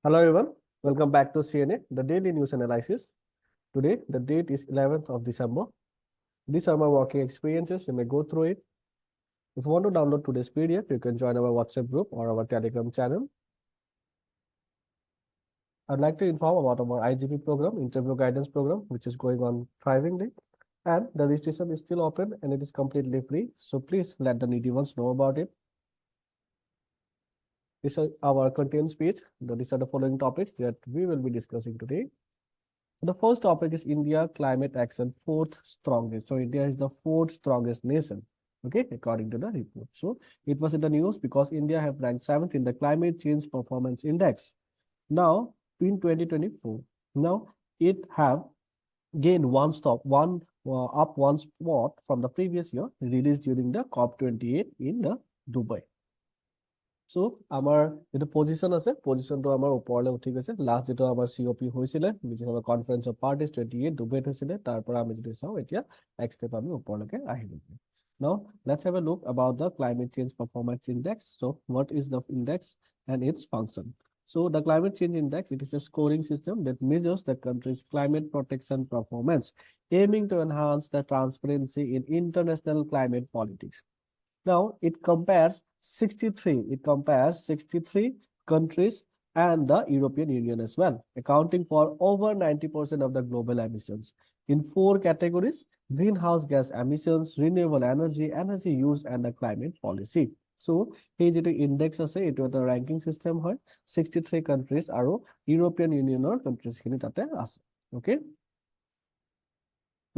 Hello everyone, welcome back to CNA, the daily news analysis. Today, the date is 11th of December. These are my working experiences, you may go through it. If you want to download today's PDF, you can join our WhatsApp group or our Telegram channel. I'd like to inform about our IGP program, Interview Guidance Program, which is going on thrivingly. And the registration is still open and it is completely free. So please let the needy ones know about it. This is our content speech. These are the following topics that we will be discussing today. The first topic is India climate action fourth strongest. So India is the fourth strongest nation, okay, according to the report. So it was in the news because India have ranked 7th in the climate change performance index. Now in 2024, now it have gained one spot from the previous year, released during the COP28 in the Dubai. So আমাৰ যেটো position আছে পজিশনটো আমাৰ ওপৰলৈ উঠি গৈছে last যেটো আমাৰ COP হৈছিলে which is our conference of parties 28 ডুবেট হৈছিলে তাৰ পৰা আমি যদি চাও এতিয়া এক ষ্টেপ আমি ওপৰলৈকে আহিলো now let's have a look about the climate change performance index. So what is the index and its function? So the climate change index, it is a scoring system that measures the country's climate protection performance, aiming to enhance the transparency in international climate politics. Now it compares 63 countries and the European Union as well, accounting for over 90% of the global emissions in 4 categories: greenhouse gas emissions, renewable energy, energy use, and the climate policy. So here the index ase etu eta ranking system hoy 63 countries aro European Union countries khini tate ase. Okay.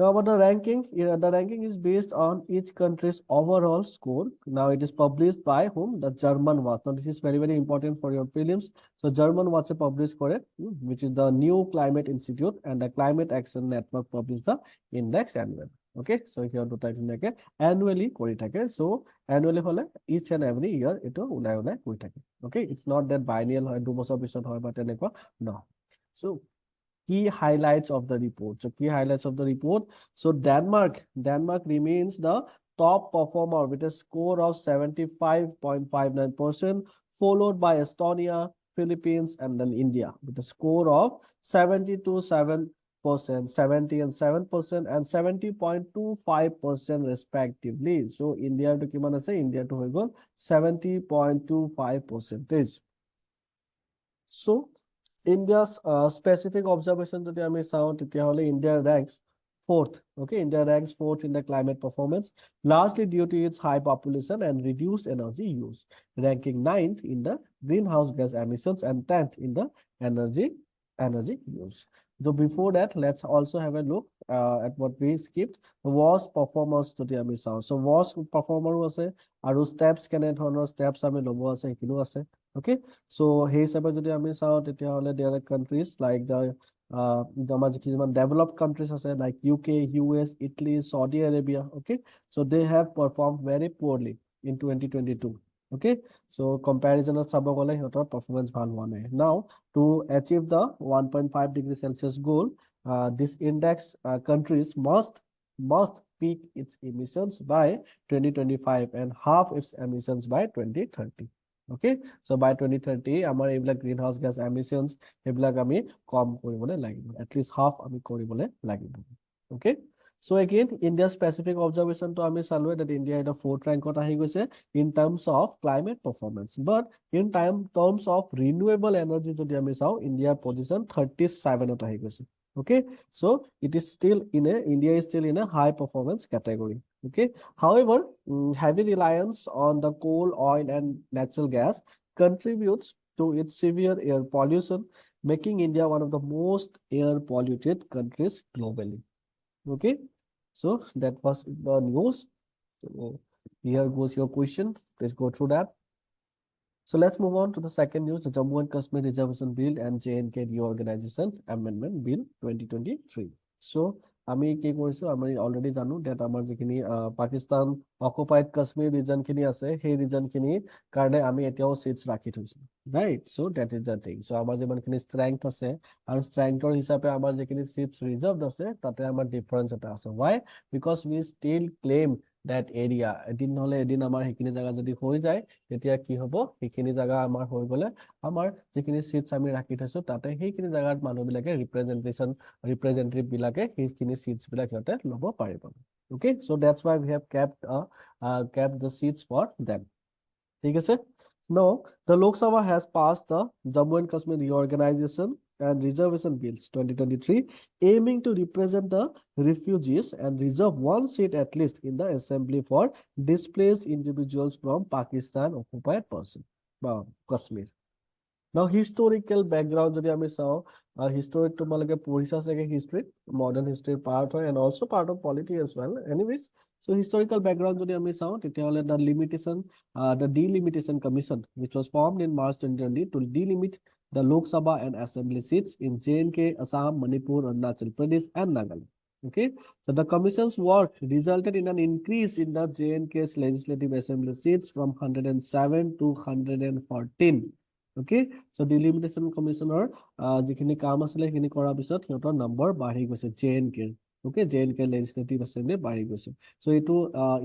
Now about the ranking, the ranking is based on each country's overall score. Now it is published by whom? The German Watch. Now this is very, very important for your prelims. So German Watch published for it, which is the New Climate Institute, and the Climate Action Network published the index annual. Okay, so here to type in again annually kori thake. So annually hole each and every year ito ulai koi thake. Okay, it's not that biennial hoy 2 বছৰ পিছত hoy but এনেকুৱা no. So key highlights of the report. So key highlights of the report. So Denmark remains the top performer with a score of 75.59%, followed by Estonia, Philippines, and then India with a score of 70.7%, 70 and 7%, and 70.25% respectively. So India to kimana say India to 70.25%. So India's specific observation to the sound India ranks 4th. Okay, India ranks 4th in the climate performance, largely due to its high population and reduced energy use, ranking 9th in the greenhouse gas emissions and 10th in the energy use. So before that, let's also have a look at what we skipped. The worst performance to the sound. So worst performer was a aru steps can steps ame lobo ase kilo ase. Okay, so hey sabe jodi ami sao tetia hole there are countries like the developed countries ase like UK, US, Italy, Saudi Arabia. Okay, so they have performed very poorly in 2022. Okay, so comparison of sabagole hotor performance bhal hua nai. Now to achieve the 1.5 degree Celsius goal, this index countries must peak its emissions by 2025 and half its emissions by 2030. Okay, so by 2030 amar ebla greenhouse gas emissions ebla ami kom koribole lagibo, at least half ami koribole lagibo. Okay, so again India specific observation to ami salu that India is the 4th rank ot ahi goise in terms of climate performance, but in terms of renewable energy jodi ami sao India position 37 ot ahi goise. Okay, so it is still India is still in a high performance category. Okay, however, heavy reliance on the coal, oil, and natural gas contributes to its severe air pollution, making India one of the most air polluted countries globally. Okay, so that was the news. So here goes your question. Please go through that. So let's move on to the second news, the Jammu and Kashmir Reservation Bill and J&K Reorganization Amendment Bill 2023. So আমি কি কৰিছো আমি already জানো that আমাৰ যিখিনি Pakistan occupied Kashmir reason খিনি আছে সেই ৰিজন খিনি কাৰণে আমি এতিয়াও সিটস ৰাখি থৈছো, right? So that is the thing. So আমাৰ যিমানখিনি ষ্ট্ৰেংথ আছে আৰু ষ্ট্ৰেংথৰ হিচাপে আমাৰ যিখিনি সিটস ৰিজাৰ্ভড আছে তাতে আমাৰ ডিফাৰেন্স এটা আছে. Why? Because we still claim that area এদিন হলে এদিন আমাৰ হেখিনি জায়গা যদি হৈ যায় তেতিয়া কি হ'ব হেখিনি জায়গা আমাৰ হৈ গলে আমাৰ যিখিনি সিটস আমি ৰাখি থৈছো তাতে হেখিনি জায়গাত মানুহ বিলাকে ৰিপ্ৰেজেন্টেটিভ বিলাকে হেখিনি সিটস বিলাক সিহঁতে লব পাৰিব okay so that's why we have kept the seats for them ঠিক আছে now the Lok Sabha has passed the Jammu and Kashmir reorganization and reservation bills 2023 aiming to represent the refugees and reserve one seat at least in the assembly for displaced individuals from Pakistan occupied Kashmir now historical background যদি আমি চাও history তোমালোকে পঢ়িছা চাগে history modern history part হয় and also part of polity as well anyways so historical background যদি আমি চাও তেতিয়াহলে the delimitation commission which was formed in March 2020 to delimit the Lok Sabha and assembly seats in JNK, Assam, Manipur, Arunachal Pradesh and Nagaland okay so the commission's work resulted in an increase in the JNK's legislative assembly seats from 107 to 114 okay so delimitation commissioner যিখিনি কাম আছিলে সেইখিনি কৰাৰ পিছত সিহঁতৰ number বাঢ়ি গৈছে JNK okay JNK legislative assembly বাঢ়ি গৈছে so itu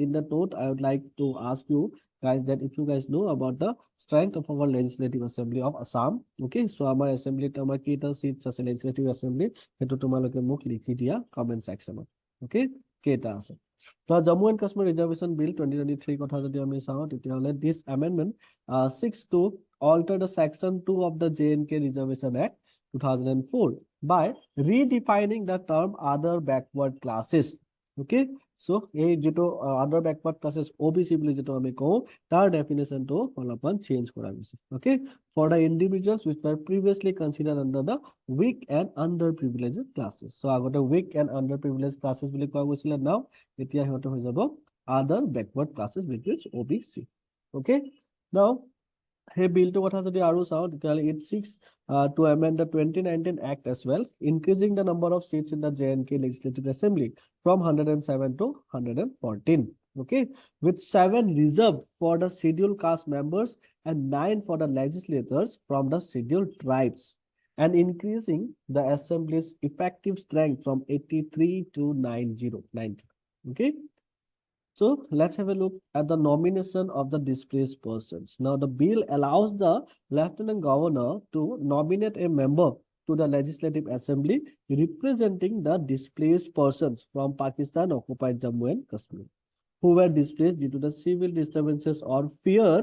in the note I would like to ask you guys that if you guys know about the strength of our legislative assembly of Assam okay so আমাৰ assembly আমাৰ কেইটা seats আছে legislative assembly হেতু তোমালোকে মোক লিখি দিয়া comment section okay কেইটা আছে তো Jammu and Kashmir reservation bill 2023 কথা যদি আমি চাও তেতিয়াহলে this amendment seeks to alter the section 2 of the JNK Reservation Act 2004 by redefining the term other backward classes okay so এই যেটো other backward classes OBC বুলি যেটো আমি কও তাৰ definition to অলপমান change কৰা গৈছে okay for the individuals which were previously considered under the weak and underprivileged classes so আগতে weak and underprivileged classes বুলি কোৱা গৈছিল now এতিয়া হয়তো হৈ যাব other backward classes which is OBC okay now hey bill to কথা যদি আৰু চাও তেতিয়াহলে it seeks to amend the 2019 act as well increasing the number of seats in the JNK legislative assembly from 107 to 114 okay with 7 reserved for the scheduled caste members and 9 for the legislators from the scheduled tribes and increasing the assembly's effective strength from 83 to 90 okay so let's have a look at the nomination of the displaced persons. Now the bill allows the Lieutenant Governor to nominate a member to the Legislative Assembly representing the displaced persons from Pakistan occupied Jammu and Kashmir who were displaced due to the civil disturbances or fear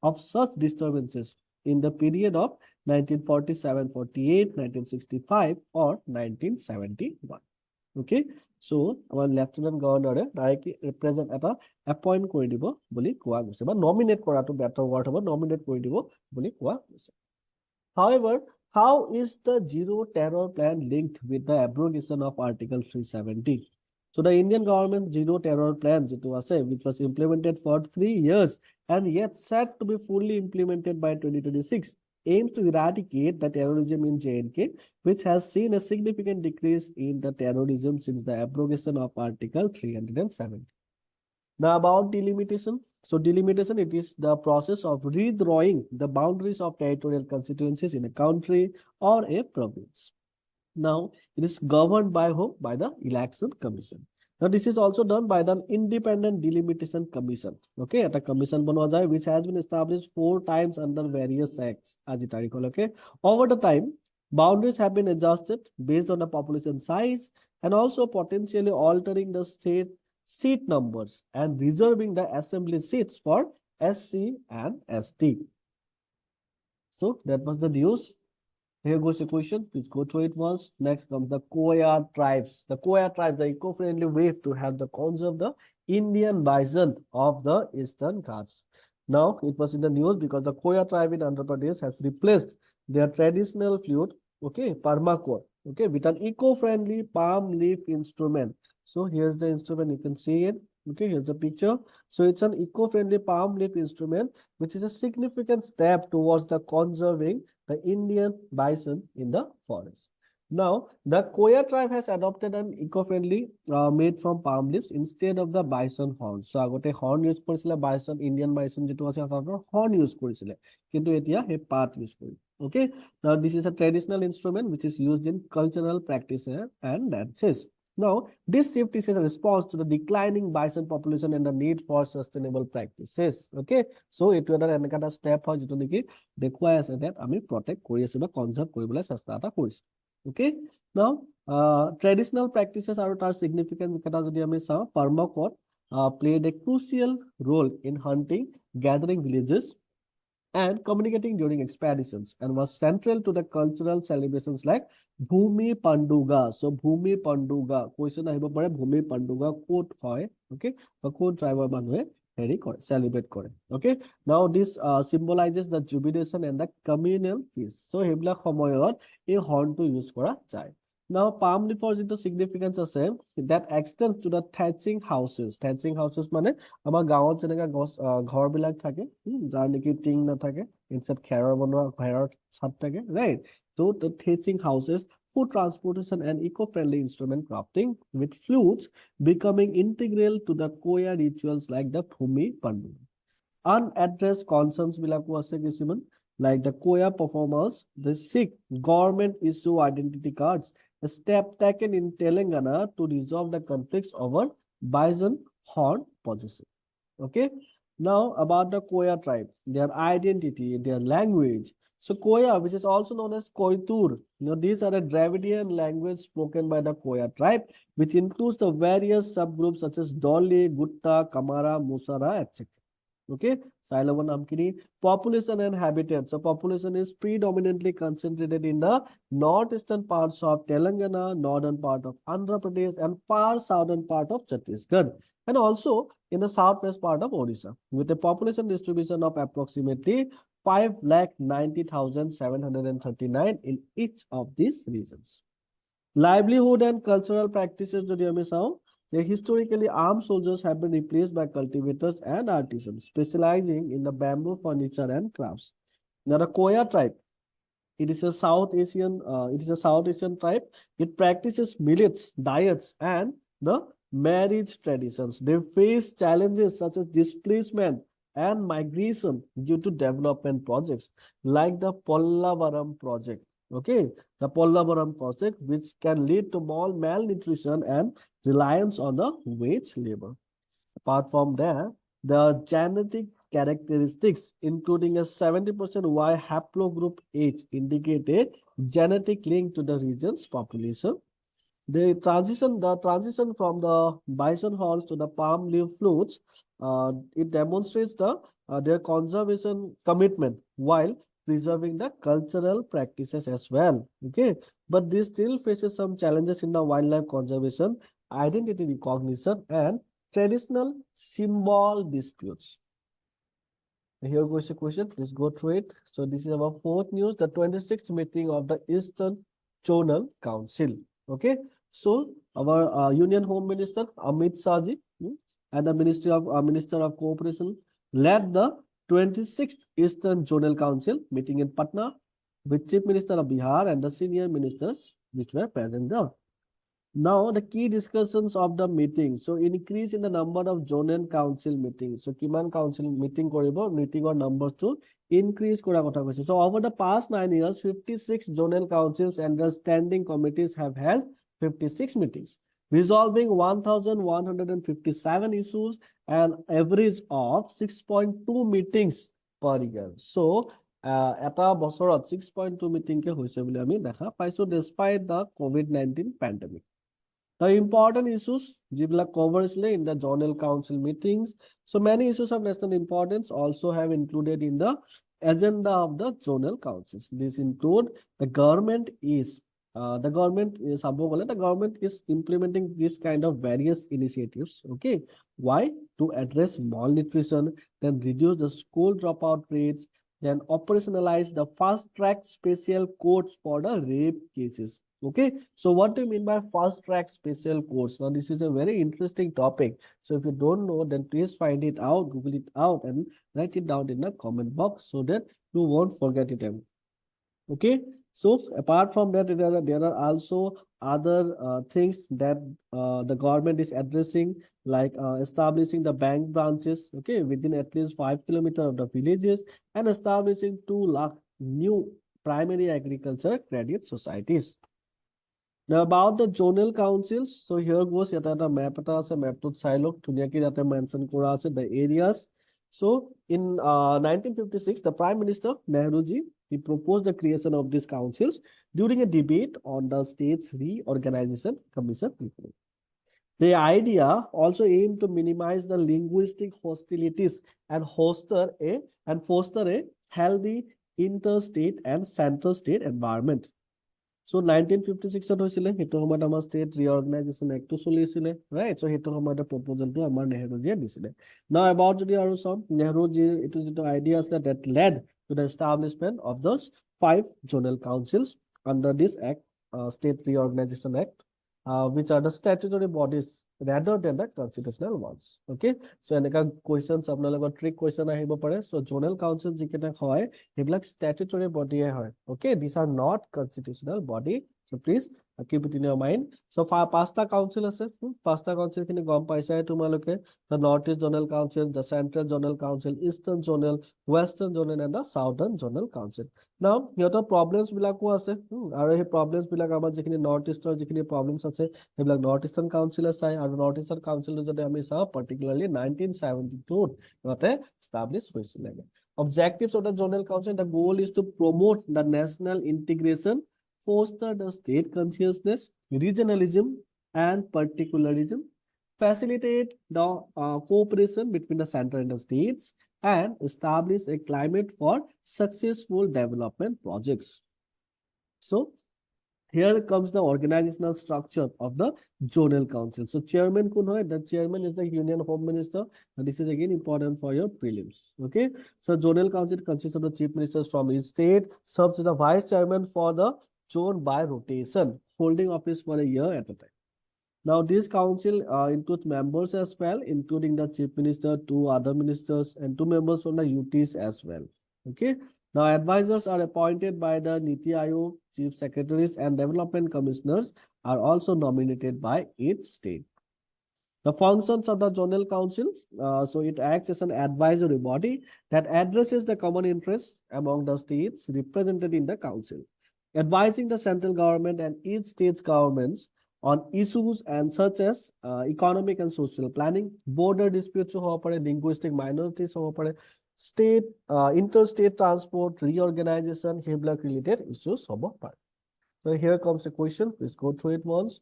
of such disturbances in the period of 1947-48, 1965 or 1971. Okay so our lieutenant governor directly represent eta appoint kori dibo boli koa goise ba nominate kora to better word hobo nominate kori dibo boli koa goise however how is the zero terror plan linked with the abrogation of article 370 so the Indian government zero terror plan jetu ase which was implemented for 3 years and yet set to be fully implemented by 2026 aims to eradicate the terrorism in JNK, which has seen a significant decrease in the terrorism since the abrogation of Article 370. Now about delimitation. So delimitation, it is the process of redrawing the boundaries of territorial constituencies in a country or a province. Now it is governed by whom? By the Election Commission. Now this is also done by the Independent Delimitation Commission. Okay, at a commission which has been established 4 times under various acts. Okay, over the time, boundaries have been adjusted based on the population size and also potentially altering the state seat numbers and reserving the assembly seats for SC and ST. So that was the news. Here goes a question. Please go through it once. Next comes the Koya tribes. The Koya tribes, the eco-friendly way to have the conserve the Indian bison of the Eastern Ghats. Now, it was in the news because the Koya tribe in Andhra Pradesh has replaced their traditional flute, okay, parmacore, okay, with an eco-friendly palm leaf instrument. So here's the instrument. You can see it. Okay, here's the picture. So it's an eco-friendly palm leaf instrument, which is a significant step towards the conserving the Indian bison in the forest. Now, the Koya tribe has adopted an eco-friendly made from palm leaves instead of the bison horn. So, agote horn use korisile bison, Indian bison jetu ase atar horn use korisile. Kintu etia he part use kori. Okay. Now, this is a traditional instrument which is used in cultural practices and dances. Now, this shift is a response to the declining bison population and the need for sustainable practices. Okay, so it was a step for jitu requires that ami protect kori ase ba conserve koribole chesta eta korise. Okay, now traditional practices are tar significance keta jodi ami sa permaculture played a crucial role in hunting, gathering villages, and communicating during expeditions, and was central to the cultural celebrations like Bhumi Panduga. So Bhumi Panduga, question ahibo pare Bhumi Panduga quote hoy, okay, or quote driver manue heri kore, celebrate kore. Okay, now this symbolizes the jubilation and the communal feast. So hebla samoyot ei horn to use kora jay. Now, palm leaf is the significance of same that extends to the thatching houses. Thatching houses মানে আমাৰ গাঁৱত যেনেকা গছ ঘৰ বিলাক থাকে যাৰ নেকি টিং নাথাকে ইনstead খেৰৰ বনোৱা ঘৰৰ ছাদ থাকে right, so the thatching houses, food transportation and eco-friendly instrument crafting with flutes becoming integral to the Koya rituals like the Bhumi Pandu. Unaddressed concerns bilako ase kisuman like the Koya performers, the Sikh government issue identity cards, a step taken in Telangana to resolve the conflicts over bison horn possession. Okay, now about the Koya tribe, their identity, their language. So Koya, which is also known as Koitur, these are a Dravidian language spoken by the Koya tribe, which includes the various subgroups such as Dole, Gutta, Kamara, Musara, etc. Okay, population and habitat. So population is predominantly concentrated in the northeastern parts of Telangana, northern part of Andhra Pradesh, and far southern part of Chhattisgarh, and also in the southwest part of Odisha, with a population distribution of approximately 5,90,739 in each of these regions. Livelihood and cultural practices, historically, armed soldiers have been replaced by cultivators and artisans specializing in the bamboo furniture and crafts. Now, the Koya tribe, it is a South Asian tribe. It practices millets, diets, and the marriage traditions. They face challenges such as displacement and migration due to development projects like the Pollavaram project. Okay, the Pollavaram project, which can lead to malnutrition and reliance on the wage labor. Apart from that, the genetic characteristics, including a 70% Y haplogroup H, indicate a genetic link to the region's population. The transition from the bison horns to the palm leaf flutes, it demonstrates their conservation commitment while preserving the cultural practices as well. Okay, but this still faces some challenges in the wildlife conservation, identity recognition, and traditional symbol disputes. Here goes the question. Please go through it. So this is our fourth news, the 26th meeting of the Eastern Zonal Council. Okay, so our Union Home Minister Amit Shah ji and the Minister of Cooperation led the 26th Eastern Zonal Council meeting in Patna with Chief Minister of Bihar and the senior ministers which were present there. Now, the key discussions of the meeting. So, increase in the number of zonal council meetings. So, Kiman council meeting koribo, meeting or numbers to increase kora kotha koise. So, over the past 9 years, 56 zonal councils and the standing committees have held 56 meetings, resolving 1,157 issues and average of 6.2 meetings per year. So, eta bosorat 6.2 meeting ke hoise boli ami dekha paiso despite the COVID-19 pandemic. The important issues jibla covers in the zonal council meetings. So many issues of national importance also have included in the agenda of the zonal councils. These include the government is implementing this kind of various initiatives. Okay, why? To address malnutrition, then reduce the school dropout rates, then operationalize the fast track special courts for the rape cases. Okay, so what do you mean by fast track special courts? Now, this is a very interesting topic. So, if you don't know, then please find it out, Google it out, and write it down in the comment box so that you won't forget it. Okay, so apart from that, there are also other things that the government is addressing, like establishing the bank branches, okay, within at least 5 kilometers of the villages, and establishing 2 lakh new primary agriculture credit societies. Now about the zonal councils, so here goes yet a map map to silo to mention Kurase, the areas. So in 1956, the Prime Minister Nehruji, he proposed the creation of these councils during a debate on the state's reorganization commission report. The idea also aimed to minimize the linguistic hostilities and foster a healthy interstate and central state environment. So 1956 হৈছিলে হেতু সময়ত আমাৰ state reorganization act টো চলিছিলে right so হেতু সময়ত proposal টো আমাৰ নেহৰুজিয়ে দিছিলে now about যদি আৰু চাম নেহৰুজিৰ এটো যেটো idea আছে that led to the establishment of those 5 zonal councils under this act state reorganization act which are the statutory bodies rather than the constitutional ones. Okay, so eneka questions apnalogot trick question ahibo pare. So zonal council jiketa hoy heblak statutory body hoy. Okay, these are not constitutional body. So please keep it in your mind. So pasta council ase pasta council kini gom paisa tumaloke the Northeast Zonal Council, the Central Zonal Council, Eastern Zonal, Western Zonal and the Southern Zonal Council. Now here the problems bilako ase aru he problems bilak amar jekini Northeastern jekini problems ase heblak Northeastern Council asai aru Northeastern Council jodi ami sa particularly 1972 yote established hoisile. Objectives of the Zonal Council, the goal is to promote the national integration, foster the state consciousness, regionalism and particularism, facilitate the cooperation between the center and the states, and establish a climate for successful development projects. So here comes the organizational structure of the zonal council. So chairman kun hoy, the chairman is the Union Home Minister, and this is again important for your prelims. Okay, so zonal council consists of the chief ministers from each state, serves as the vice chairman for the zone by rotation, holding office for a year at a time. Now, this council includes members as well, including the chief minister, 2 other ministers, and 2 members from the UTs as well. Okay. Now, advisors are appointed by the Niti Aayog, chief secretaries, and development commissioners are also nominated by each state. The functions of the zonal council, so it acts as an advisory body that addresses the common interests among the states represented in the council, advising the central government and each state's governments on issues and such as economic and social planning, border disputes, linguistic minorities, state, interstate transport, reorganization, HIBLAC related issues. So here comes a question. Please go through it once.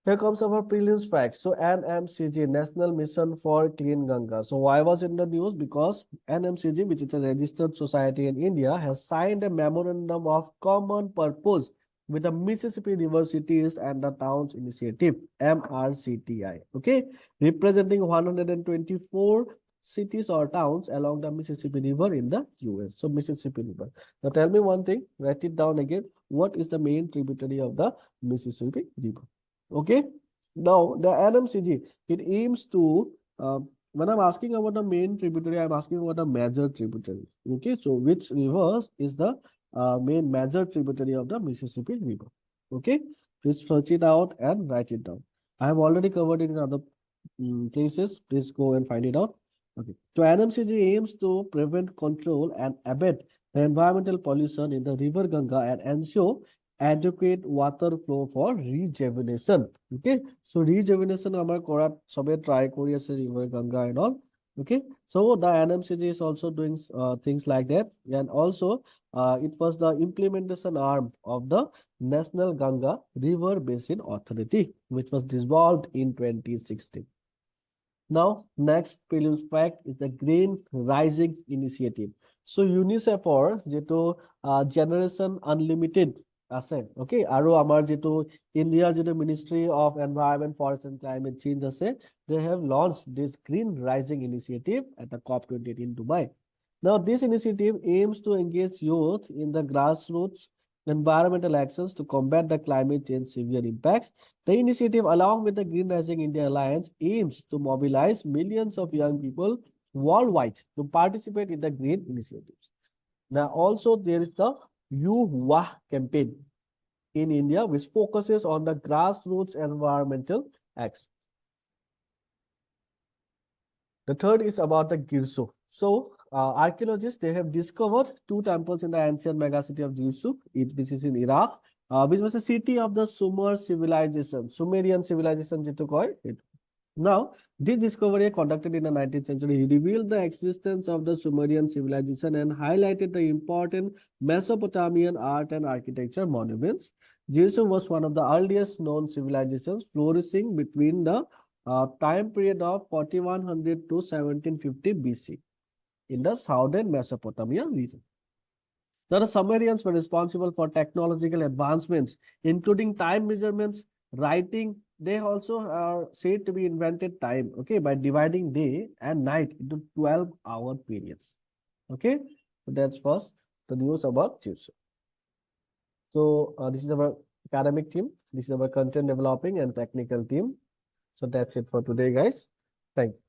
Here comes our prelims facts. So NMCG, National Mission for Clean Ganga. So why was it in the news? Because NMCG, which is a registered society in India, has signed a memorandum of common purpose with the Mississippi River Cities and the Towns Initiative, MRCTI, okay, representing 124 cities or towns along the Mississippi River in the US. So Mississippi River. Now tell me one thing, write it down again. What is the main tributary of the Mississippi River? Okay, now the NMCG, it aims to, when I'm asking about the main tributary, I'm asking about the major tributary. Okay, so which rivers is the main major tributary of the Mississippi River? Okay, please search it out and write it down. I have already covered it in other places. Please go and find it out. Okay, so NMCG aims to prevent, control, and abate the environmental pollution in the river Ganga and ensure adequate water flow for rejuvenation. Okay, so rejuvenation amar korat sobe try kori ase river Ganga and all. Okay, so the NMCG is also doing things like that, and also it was the implementation arm of the National Ganga River Basin Authority, which was dissolved in 2016. Now, next prelims fact is the Green Rising Initiative. So UNICEF or jeto Generation Unlimited ase, okay, aru amar jeto India jeto Ministry of Environment, Forest and Climate Change ase, they have launched this Green Rising Initiative at the COP28 in Dubai. Now, this initiative aims to engage youth in the grassroots environmental actions to combat the climate change severe impacts. The initiative, along with the Green Rising India Alliance, aims to mobilize millions of young people worldwide to participate in the green initiatives. Now, also there is the You Wah campaign in India, which focuses on the grassroots environmental acts. The third is about the Girsu. So, archaeologists, they have discovered 2 temples in the ancient megacity of Girsu, which is in Iraq. which was the city of the Sumer civilization, Sumerian civilization যেটা কয় এটা। Now, this discovery conducted in the 19th century revealed the existence of the Sumerian civilization and highlighted the important Mesopotamian art and architecture monuments. Jerusalem was one of the earliest known civilizations, flourishing between the time period of 4100 to 1750 BC in the southern Mesopotamia region. Now, the Sumerians were responsible for technological advancements, including time measurements, writing. They also are said to be invented time, okay, by dividing day and night into 12-hour periods. Okay, so that's first the news about Jerusalem. So this is our academic team. This is our content developing and technical team. So that's it for today, guys. Thank you.